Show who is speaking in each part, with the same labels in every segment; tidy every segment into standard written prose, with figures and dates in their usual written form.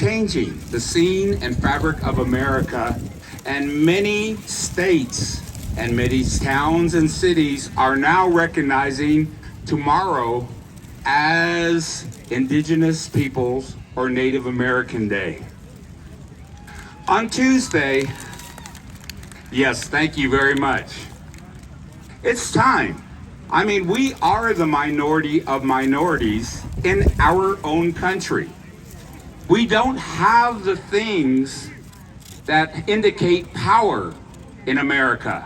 Speaker 1: changing the scene and fabric of America, and many states and many towns and cities are now recognizing tomorrow as Indigenous Peoples or Native American Day. On Tuesday, yes, thank you very much. It's time. I mean, we are the minority of minorities in our own country. We don't have the things that indicate power in America.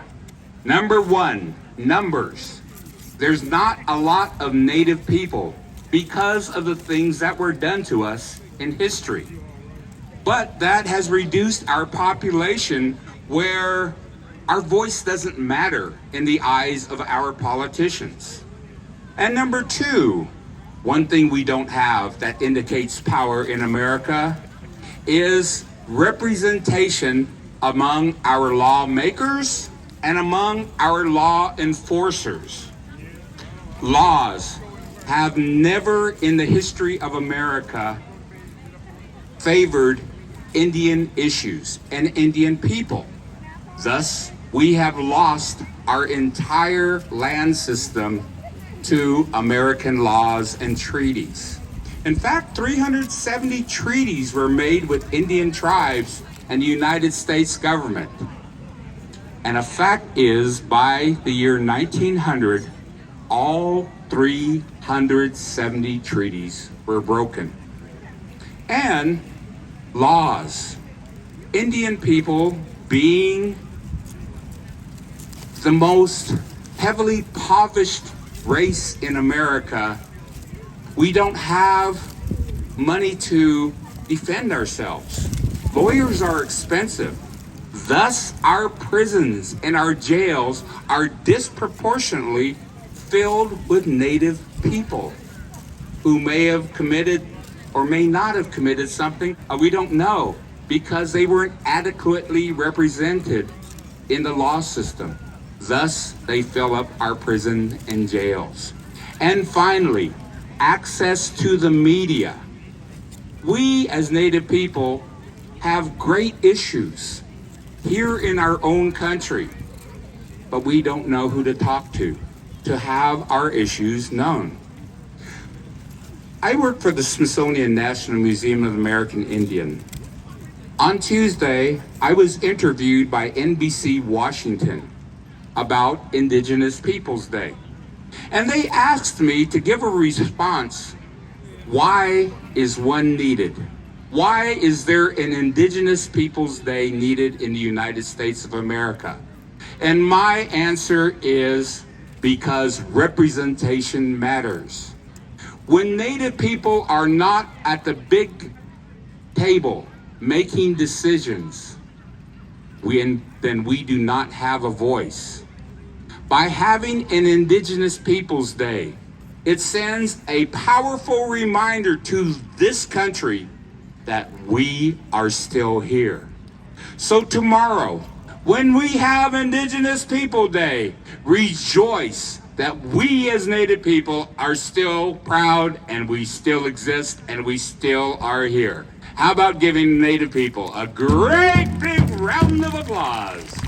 Speaker 1: Number one, numbers. There's not a lot of Native people because of the things that were done to us in history. But that has reduced our population where our voice doesn't matter in the eyes of our politicians. And number two, one thing we don't have that indicates power in America is representation among our lawmakers and among our law enforcers. Laws have never in the history of America favored Indian issues and Indian people. Thus, we have lost our entire land system to American laws and treaties. In fact, 370 treaties were made with Indian tribes and the United States government. And a fact is, by the year 1900, all 370 treaties were broken. And laws. Indian people being the most heavily impoverished race in America, we don't have money to defend ourselves. Lawyers are expensive. Thus, our prisons and our jails are disproportionately filled with Native people who may have committed or may not have committed something we don't know because they weren't adequately represented in the law system. Thus, they fill up our prison and jails. And finally, access to the media. We as Native people have great issues here in our own country, but we don't know who to talk to have our issues known. I work for the Smithsonian National Museum of the American Indian. On Tuesday, I was interviewed by NBC Washington about Indigenous Peoples Day. And they asked me to give a response. Why is one needed? Why is there an Indigenous Peoples Day needed in the United States of America? And my answer is because representation matters. When Native people are not at the big table making decisions, then we do not have a voice. By having an Indigenous Peoples Day, it sends a powerful reminder to this country that we are still here. So tomorrow, when we have Indigenous People Day, rejoice that we as Native people are still proud and we still exist and we still are here. How about giving Native people a great big round of applause?